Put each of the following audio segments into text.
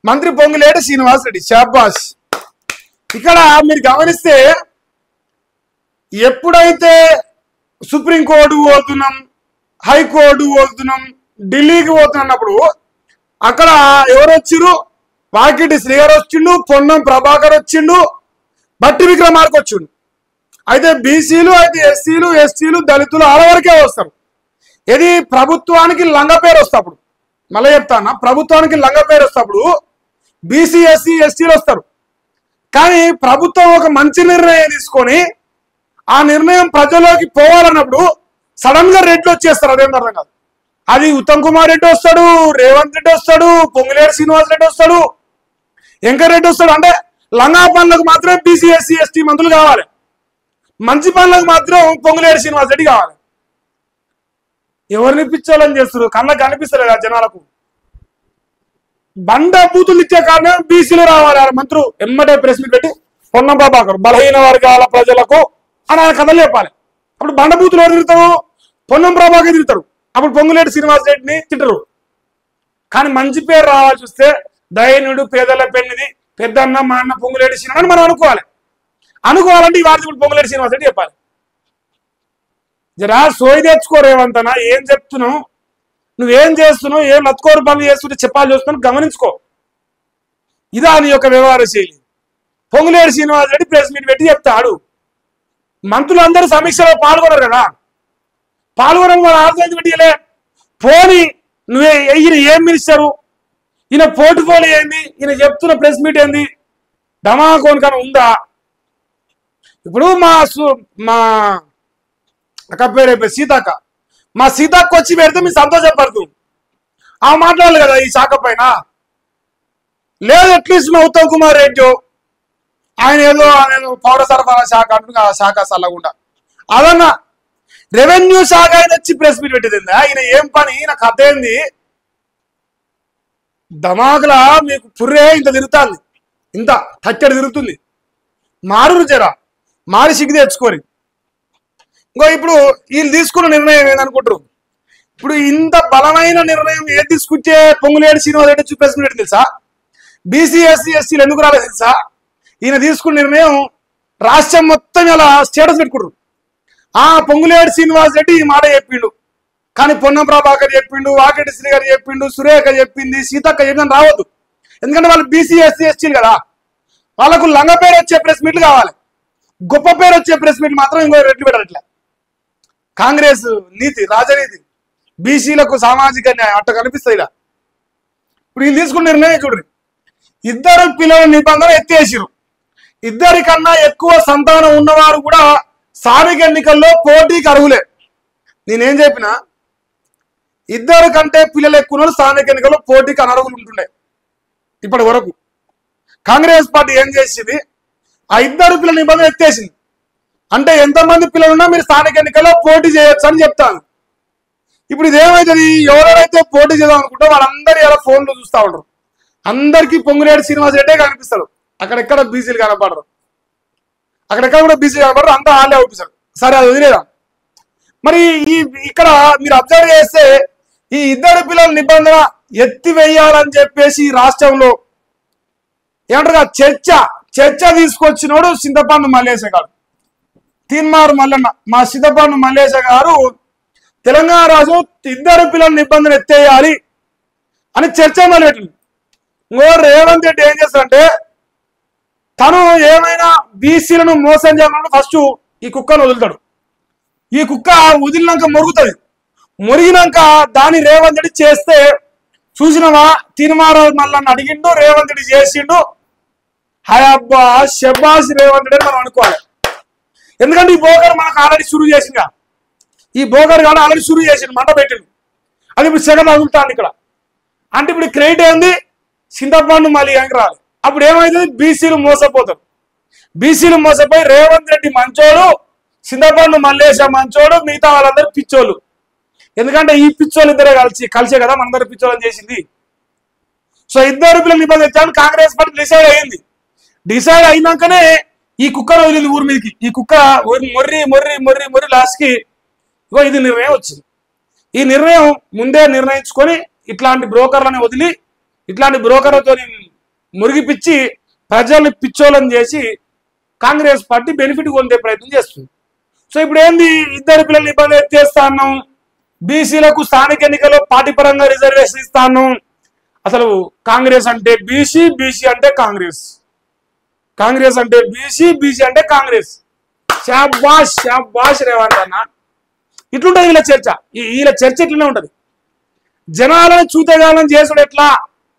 మంత్రి పొంగులేటి శ్రీనివాస్ రెడ్డి శాబాష్. ఇక్కడ మీరు గమనిస్తే ఎప్పుడైతే సుప్రీంకోర్టు పోతున్నాం, హైకోర్టు పోతున్నాం, ఢిల్లీకి పోతున్నప్పుడు అక్కడ ఎవరు వచ్చిండ్రు? వాకిటి శ్రీగారు వచ్చిండు, పొన్నం ప్రభాకర్ వచ్చిండు, బట్టి విక్రమార్క వచ్చిండు. అయితే బీసీలు, అయితే ఎస్సీలు, ఎస్టీలు, దళితులు ఆడవరకే వస్తారు. ఇది ప్రభుత్వానికి లంగ పేరు వస్తప్పుడు, మళ్ళీ చెప్తానా, ప్రభుత్వానికి లంగ పేరు వస్తప్పుడు బీసీ, ఎస్సీ, ఎస్టీలు వస్తారు. కానీ ప్రభుత్వం ఒక మంచి నిర్ణయం తీసుకొని ఆ నిర్ణయం ప్రజల్లోకి పోవాలన్నప్పుడు సడన్ గా రెడ్లు వచ్చేస్తారు. అదేం అర్థం కాదు. అది ఉత్తమ్ కుమార్ రెడ్డి వస్తాడు, రేవంత్ రెడ్డి వస్తాడు, పొంగులేటి శ్రీనివాస్ రెడ్డి వస్తాడు, వెంకరెడ్డి వస్తాడు. అంటే లంగా పనులకు మాత్రం బీసీ, ఎస్సీ, ఎస్టీ మంత్రులు కావాలి, మంచి పనులకు మాత్రం పొంగులేటి శ్రీనివాస్ రెడ్డి కావాలి. ఎవరిని పిచ్చోళ్ళని చేస్తారు? కళ్ళకి కనిపిస్తారు కదా జనాలకు. బండ బూతులు ఇచ్చే కారణం బీసీలు రావాలి మంత్రులు. ఎమ్మటే ప్రెస్ మీట్ పెట్టి పొన్నం ప్రభాకర్ బలహీన వర్గాల ప్రజలకు అని ఆయన కథలు చెప్పాలి. అప్పుడు బండ బూతులు ఎవరు తిరుగుతారు? పొన్నం ప్రభాకర్ తిరుగుతారు. అప్పుడు పొంగులేటి శ్రీనివాస్ రెడ్డిని తిట్టరు. కానీ మంచి పేరు రావాలి చూస్తే దయనుడు, పేదల పెన్నిది, పెద్దన్న, మా అన్న పొంగులేటి శ్రీనివాస్ అని మనం అనుకోవాలంటే ఈ వార్త ఇప్పుడు పొంగులేటి శ్రీనివాస్ రెడ్డి చెప్పాలి. జరా సోయి తెచ్చుకోరేవంతనా, ఏం చెప్తున్నావు, నువ్వేం చేస్తున్నావు, ఏం లత్కోరు పనులు చేస్తుంటే చెప్పాలి చూస్తున్నావు, గమనించుకో. ఇదా నీ యొక్క వ్యవహార శైలి. పొంగులేటి శ్రీనివాస్ రెడ్డి ప్రెస్ మీట్ పెట్టి చెప్తాడు. మంత్రులు అందరూ సమీక్షలో పాల్గొనరు కదా, పాల్గొనడం వాళ్ళ ఆర్థిక పెట్టలే. పోనీ నువ్వే ఈయన ఏం మినిస్టరు, ఈయన పోర్ట్ఫోలియో ఏంది, ఈయన చెప్తున్న ప్రెస్ మీట్ ఏంది, డమాకోన్ కానీ ఉందా? ఇప్పుడు మా అక్క పేరు సీతక్క, మా సీతక్క వచ్చి పెడితే మీరు సంతోషపడుతూ ఆ మాట్లాడాలి కదా ఈ శాఖ పైన. లేదు అట్లీస్ట్ మా ఉత్తమ్ కుమార్ రెడ్డి ఆయన ఏదో పౌర సరఫరా శాఖ అంటున్నా, ఆ శాఖ సల్లగుండా అదన్నా రెవెన్యూ శాఖ ఆయన వచ్చి ప్రెస్ మీట్ పెట్టేది. ఆయన ఏం పని, నాకు కథ ఏంది? దమాకులా మీకు పుర్రే ఇంత తిరుగుతుంది, ఇంత తట్టడి తిరుగుతుంది. మారు జరా మారి సిగ్గు తెచ్చుకోరి. ఇంకో ఇప్పుడు వీళ్ళు తీసుకున్న నిర్ణయం ఏందనుకుంటారు? ఇప్పుడు ఇంత బలమైన నిర్ణయం ఏది తీసుకుంటే పొంగులేటి శ్రీనివాస్ రెడ్డి ప్రెస్ మీట్ తెలుసా? బీసీ, ఎస్సీ, ఎస్టీలు ఎందుకు రాలేదు తెలుసా? ఈయన తీసుకున్న నిర్ణయం రాష్ట్రం మొత్తం ఇలా స్టేటస్ పెట్టుకుంటారు. పొంగులేటి శ్రీనివాస్ రెడ్డి ఈ మాట చెప్పిండు, కానీ పొన్నం ప్రభాకర్ చెప్పిండు, వాకిటి శ్రీ గారు చెప్పిండు, సురేఖ చెప్పింది, సీతక్క చెప్పిందని రావద్దు. ఎందుకంటే వాళ్ళు బీసీ, ఎస్సీ, ఎస్టీలు కదా, వాళ్ళకు లంగ పేరు వచ్చే ప్రెస్ మీట్లు కావాలి, గొప్ప పేరు వచ్చే ప్రెస్ మీట్ మాత్రం ఇంకో రెడ్లు పెట్టారట్లే. కాంగ్రెస్ నీతి, రాజనీతి, బీసీలకు సామాజిక న్యాయం అట్ట కనిపిస్తుంది ఇలా. ఇప్పుడు వీళ్ళు తీసుకున్న నిర్ణయం చూడండి, ఇద్దరు పిల్లల నిబంధన ఎత్తేసిరు. ఇద్దరి కన్నా ఎక్కువ సంతానం ఉన్నవారు కూడా స్థానిక ఎన్నికల్లో పోటీకి అర్హులే. నేనేం చెప్పినా, ఇద్దరు కంటే పిల్లలు ఎక్కువ స్థానిక ఎన్నికల్లో పోటీకి అనర్హులు ఉంటుండే. ఇప్పటి వరకు కాంగ్రెస్ పార్టీ ఏం చేసింది, ఆ ఇద్దరు పిల్లల నిబంధన ఎత్తేసింది. అంటే ఎంతమంది పిల్లలున్నా మీరు స్థానిక ఎన్నికల్లో పోటీ చేయొచ్చు అని చెప్తాను. ఇప్పుడు ఇదేమవుతుంది, ఎవరెవరైతే పోటీ చేద్దాం అనుకుంటే వాళ్ళందరూ ఇలా ఫోన్లు చూస్తూ ఉంటారు. అందరికీ పొంగులేటి శ్రీనివాస్ రెడ్డే కనిపిస్తారు, అక్కడెక్కడ బీసీలు కనపడరు, అక్కడెక్కడ కూడా బీసీలు కనపడరు, అంతా వాళ్ళే అవుపిస్తారు. సరే అది వదిలేదాం. మరి ఇక్కడ మీరు అబ్జర్వ్ చేస్తే ఈ ఇద్దరు పిల్లల నిబంధన ఎత్తివేయాలని చెప్పేసి రాష్ట్రంలో ఏమంటారు చర్చ తీసుకొచ్చినోడు చింతపండు మల్లేశ గారు, తీన్మారు మల్లన్న. మా చింతపండు మల్లేశ గారు తెలంగాణ రాష్ట్రం ఇద్దరు పిల్లల నిబంధన ఎత్తేయాలి అని చర్చ మొదలెట్టింది. రేవంత్ రెడ్డి ఏం చేస్తాడంటే, తను ఏమైనా బీసీలను మోసం చేయాలంటే ఫస్ట్ ఈ కుక్కను వదులుతాడు. ఈ కుక్క వదిలినాక మొరుగుతుంది, మొరిగినాక దాన్ని రేవంత్ రెడ్డి చేస్తే చూసినవా, తీన్మారు మల్లన్న అడిగిండు, రేవంత్ రెడ్డి చేసిండు, హయబ్బా షబాష్ రేవంత్ రెడ్డి మనం అనుకోవాలి. ఎందుకంటే ఈ బోగర్ మనకు ఆల్రెడీ షురూ చేసిందిగా, ఈ బోగర్ కానీ ఆల్రెడీ షురూ చేసిండు, మంట పెట్టిండు, అది ఇప్పుడు సెగ తగులుతాను ఇక్కడ. అంటే ఇప్పుడు క్రెడిట్ ఏంది, చింతపండు మళ్ళీ వెనక్కి రాలి. అప్పుడు ఏమైతుంది, బీసీలు మోసపోతారు. బీసీలు మోసపోయి రేవంత్ రెడ్డి మంచోడు, చింతపండు మల్లేశ మంచోడు, మిగతా వాళ్ళందరూ పిచ్చోళ్ళు. ఎందుకంటే ఈ పిచ్చోళ్ళు ఇద్దరే కలిసే కదా మనందరూ పిచ్చోళ్ళని చేసింది. సో ఇద్దరు పిల్లలు నిబంధన ఎత్తాను కాంగ్రెస్ పార్టీ డిసైడ్ అయ్యింది. డిసైడ్ అయినాకనే ఈ కుక్కను వదిలింది ఊరి మీదకి. ఈ కుక్క మొర్రి మొర్రి మొర్రి మొర్రి లాస్ట్కి ఇగో ఇది నిర్ణయం వచ్చింది. ఈ నిర్ణయం ముందే నిర్ణయించుకొని ఇట్లాంటి బ్రోకర్లని వదిలి ఇట్లాంటి బ్రోకర్లతో మురిగిపిచ్చి ప్రజల్ని పిచ్చోళ్ళని చేసి కాంగ్రెస్ పార్టీ బెనిఫిట్ పొందే ప్రయత్నం చేస్తుంది. సో ఇప్పుడు ఏంది, ఇద్దరు పిల్లల్ని ఇబ్బంది ఎత్తేస్తాను, బీసీలకు స్థానిక ఎన్నికల్లో పార్టీ పరంగా రిజర్వేషన్ ఇస్తాను. అసలు కాంగ్రెస్ అంటే బీసీ, బీసీ అంటే కాంగ్రెస్, కాంగ్రెస్ అంటే బీసీ, బీసీ అంటే కాంగ్రెస్. శాబాష్ శాబాష్ రేవంత్ అన్న. ఇట్లుంటది వీళ్ళ చర్చ. వీళ్ళ చర్చ ఇట్లనే ఉంటది. జనాలను చూతగాలం చేసుడు ఎట్లా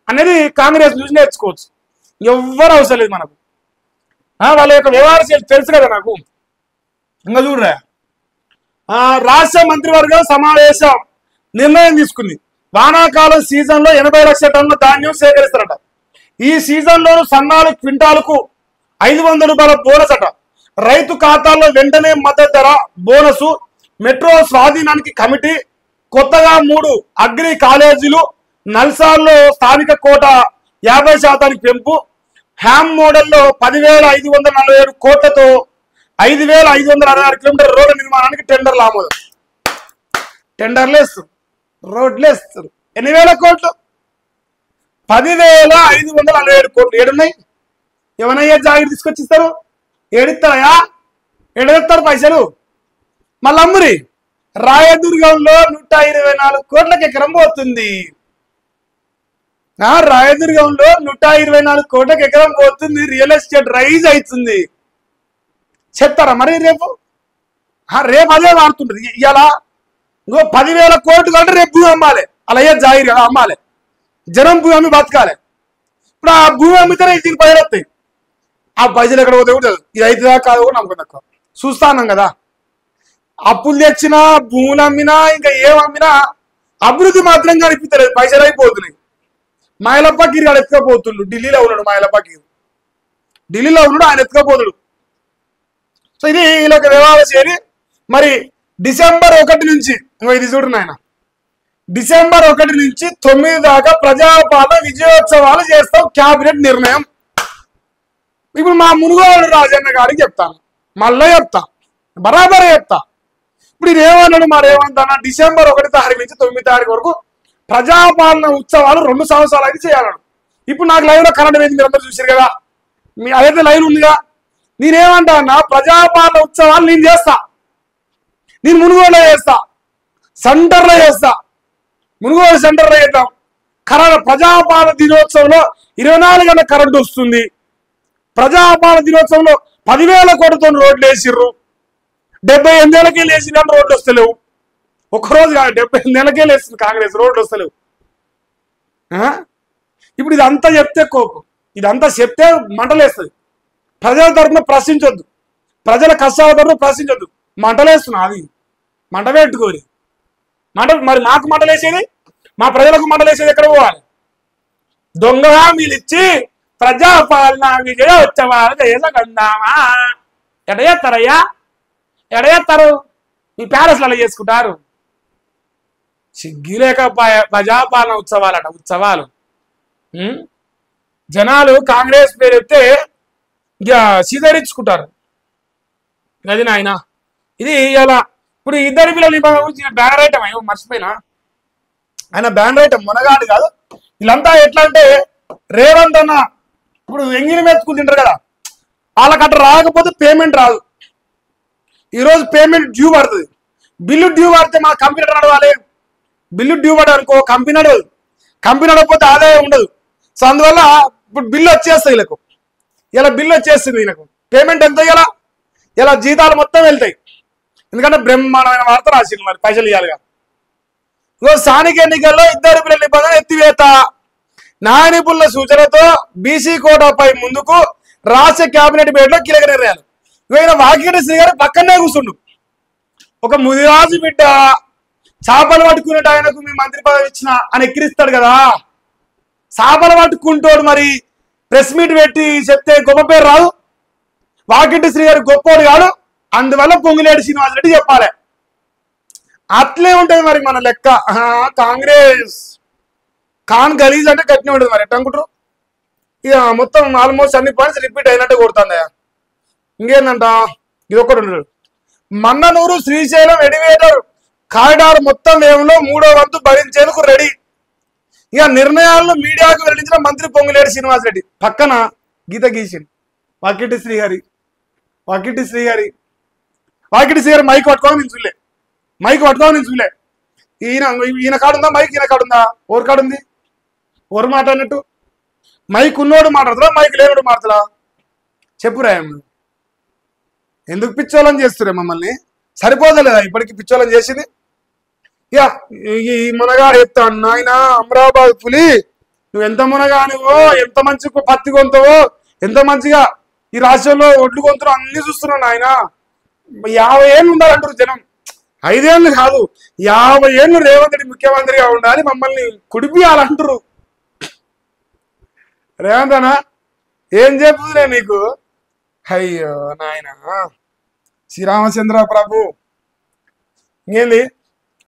అనేది కాంగ్రెస్ చూసి నేర్చుకోవచ్చు. ఎవ్వరు అవసరం లేదు మనకు. వాళ్ళ యొక్క వ్యవహార తెలుసు కదా నాకు. ఇంకా చూడరా, రాష్ట్ర మంత్రివర్గం సమావేశం నిర్ణయం తీసుకుంది. వానాకాలం సీజన్ లో 80 లక్షల టన్నుల ధాన్యం సేకరిస్తారట. ఈ సీజన్ లోను సన్నాలు క్వింటాలకు 500 రూపాయల బోనస్ అట. రైతు ఖాతాల్లో వెంటనే మద్దతు ధర బోనసు. Metro స్వాధీనానికి committee. కొత్తగా 3 అగ్రి కాలేజీలు. నల్సార్లో స్థానిక కోట 50% పెంపు. హ్యామ్ మోడల్లో 10,547 కోట్లతో 5,566 కిలోమీటర్ రోడ్ల నిర్మాణానికి టెండర్లు ఆమోదం. టెండర్లు వేస్తారు, రోడ్లు వేస్తారు. ఎన్ని వేల కోట్లు? 10,547 కోట్లు. ఏడున్నాయి? ఏమన్నా జాగ్రత్త తీసుకొచ్చిస్తారు? ఏడిస్తారయా? ఏడెత్తారు పైసలు. మళ్ళీ అమ్మురి. రాయదుర్గంలో 124 కోట్లకు ఎకరం పోతుంది. రాయదుర్గంలో 124 కోట్లకు ఎకరం పోతుంది. రియల్ ఎస్టేట్ రైజ్ అవుతుంది. చెప్తారా మరి రేపు? రేపు అదే వాడుతుంటది. ఇలా ఇంకో 10,000 కోట్లు కంటే రేపు భూమి అమ్మాలి. అలా అయ్యే జాయిర్ కదా, అమ్మాలి. జనం భూమి అమ్మి బతకాలి. ఇప్పుడు ఆ భూమి అమ్మితేనే దీనికి పైసలు వస్తాయి. ఆ పైసలు ఎక్కడ పోతే కూడా ఇది అవుతుందా కాదు కూడా నమ్మకం తక్కువ. చూస్తాను కదా, అప్పులు తెచ్చినా, భూములు అమ్మినా, ఇంకా ఏం అమ్మినా అభివృద్ధి మాత్రం కనిపించలేదు. పైసలు అయిపోతున్నాయి. మాయలప్పకి వాడు ఎత్తుకపోతుండు. ఢిల్లీలో ఉన్నాడు మాయలప్పకి. ఢిల్లీలో ఉన్నాడు, ఆయన ఎత్తుకపోతుడు. సో ఇది వీళ్ళకి వ్యవహార చేరి మరి డిసెంబర్ 1 నుంచి, ఇది చూడండి ఆయన, డిసెంబర్ 1 నుంచి 9 దాకా ప్రజాపాలన విజయోత్సవాలు చేస్తాం క్యాబినెట్ నిర్ణయం. ఇప్పుడు మా మునుగోడు రాజన్న గారికి చెప్తాను, మళ్ళీ చెప్తా, బరాబరే చెప్తా. ఇప్పుడు ఇది ఏమన్నాడు, మరి ఏమంటానా, డిసెంబర్ 1 తారీఖు నుంచి 9 తారీఖు వరకు ప్రజాపాలన ఉత్సవాలు 2 సంవత్సరాలు అయితే చేయాలన్నాడు. ఇప్పుడు నాకు లైవ్ లో కరెంట్ వేయింది, మీరు అందరూ చూసారు కదా, మీ అదైతే లైవ్ ఉందిగా. నేనేమంటా అన్నా, ప్రజాపాలన ఉత్సవాలు నేను చేస్తా. నేను మునుగోడులో చేస్తా, సెంటర్లో చేస్తా. మునుగోడు సెంటర్లో చేద్దాం. ప్రజాపాలన దినోత్సవంలో 24 గంటల కరెంట్ వస్తుంది. ప్రజాపాలన దినోత్సవంలో 10,000 కోట్లతో రోడ్లు వేసిర్రు. 78 ఏళ్ళకే వేసిన రోడ్లు వస్తలేవు. ఒక్కరోజు కాదు, 78 ఏళ్ళకే వేస్తుంది కాంగ్రెస్, రోడ్లు వస్తలేవు. ఇప్పుడు ఇదంతా చెప్తే కోపం, ఇదంతా చెప్తే మంటలేస్తుంది. ప్రజల తరఫున ప్రశ్నించొద్దు, ప్రజల కష్టాల తరఫున ప్రశ్నించొద్దు. మంటలేస్తున్నా, అది మంట పెట్టుకోరి. మరి మాకు మంటలేసేది, మా ప్రజలకు మంటలేసేది ఎక్కడ పోవాలి? దొంగ హామీలు ఇచ్చి ప్రజాపాలన విజయోత్సవాలు చేయకందామా? ఎడయేస్తారయ్యా, ఎడయేస్తారు. మీ ప్యాలెస్లలో చేసుకుంటారు. సిగ్గిలేక ప్రజాపాలన ఉత్సవాలట, ఉత్సవాలు. జనాలు కాంగ్రెస్ పేరు చెప్తే ఇక సీదరించుకుంటారు. అది నాయన, ఇది ఇలా. ఇప్పుడు ఇద్దరు పిల్లలు బ్యానర్ ఐటమ్ అయ్యో మర్చిపోయినా, ఆయన బ్యానర్ ఐటమ్ మునగాడు కాదు. వీళ్ళంతా ఎట్లా అంటే, రేవంత్ అన్న ఇప్పుడు ఎంగిలి మెత్తుకుని తింటారు కదా, వాళ్ళకట్ట రాకపోతే పేమెంట్ రాదు. ఈరోజు పేమెంట్ డ్యూ పడుతుంది. బిల్లు డ్యూ పడితే మా కంపెనీ నడవాలి. బిల్లు డ్యూ పడదు అనుకో, కంపెనీ నడవదు. కంపెనీ నడవకపోతే ఆదాయం ఉండదు. సో అందువల్ల ఇప్పుడు బిల్లు వచ్చేస్తాయి వీళ్ళకు. ఇలా బిల్లు వచ్చేస్తుంది వీళ్ళకు. పేమెంట్ ఎంత ఇవ్వాలా? ఇలా జీతాలు మొత్తం వెళ్తాయి. ఎందుకంటే బ్రహ్మాండమైన వార్త రాసింది, మరి పైసలు ఇవ్వాలిగా. స్థానిక ఎన్నికల్లో ఇద్దరు పిల్లల నిబంధన ఎత్తివేత. న్యాయ నిపుణుల సూచనతో బీసీ కోటాపై ముందుకు రాష్ట్ర కేబినెట్ భేటీలో కీలక నిర్ణయాలు. ఈయన వాకిటి శ్రీ గారు పక్కనే కూర్చుండు. ఒక ముదిరాజు బిడ్డ చేపలు పట్టుకునేట ఆయనకు మీ మంత్రి పదవి ఇచ్చిన అని ఎక్కిరిస్తాడు కదా. చేపలు పట్టుకుంటాడు, మరి ప్రెస్ మీట్ పెట్టి చెప్తే గొప్ప పేరు రాదు. వాకిటి శ్రీ గారు గొప్పోడు కాదు, అందువల్ల పొంగులేడు శ్రీనివాసరెడ్డి చెప్పాలి. అట్లే ఉంటుంది మరి మన లెక్క. కాంగ్రెస్ ఖాన్ గలీజ్ అంటే గట్టినే ఉంటుంది. మరి ఎట్లా అనుకుంటారు? ఇక మొత్తం ఆల్మోస్ట్ అన్ని పాయింట్స్ రిపీట్ అయినట్టు కొడుతుందయ్యా. ఇంకేందంట, ఇది ఒక్కటి ఉండడు. మన్ననూరు శ్రీశైలం ఎలివేటర్ కారిడార్ మొత్తం వ్యయంలో 3వ వంతు భరించేందుకు రెడీ. ఇక నిర్ణయాలను మీడియాకు వెల్లడించిన మంత్రి పొంగులేటి శ్రీనివాసరెడ్డి పక్కన గీత గీసిండు వాకిటి శ్రీహరి మైక్ పట్టుకోవడం నేను చూలే ఈయన కాడుందా మైక్, ఈయన కాడుందా, ఓరు కాడుంది, ఓరు మాట అన్నట్టు మైక్ ఉన్నోడు మాట్లాడతారా మైక్ లేనోడు మాట్లాడరా చెప్పురా. ఎందుకు పిచ్చోళ్ళని చేస్తురే మమ్మల్ని? సరిపోదలేదా ఇప్పటికి పిచ్చోళ్ళని చేసింది? ఇక ఈ మునగాడు చెప్తాను, నాయన అమరాబాద్ పులి నువ్వు ఎంత మునగానివో, ఎంత మంచి పత్తి కొంతవో, ఎంత మంచిగా ఈ రాష్ట్రంలో ఒడ్లు కొంతరో అన్ని చూస్తున్నావు నాయన. 50 ఏళ్ళు ఉండాలంటారు జనం, 5 ఏళ్ళు కాదు 50 ఏళ్ళు రేవంత్ రెడ్డి ముఖ్యమంత్రిగా ఉండాలి, మమ్మల్ని కుడిపియాలంటారు. రేవంత్ అన్న ఏం చెప్పుదులే నీకు? అయ్యో నాయన శ్రీరామచంద్ర ప్రభు ఇంకేంది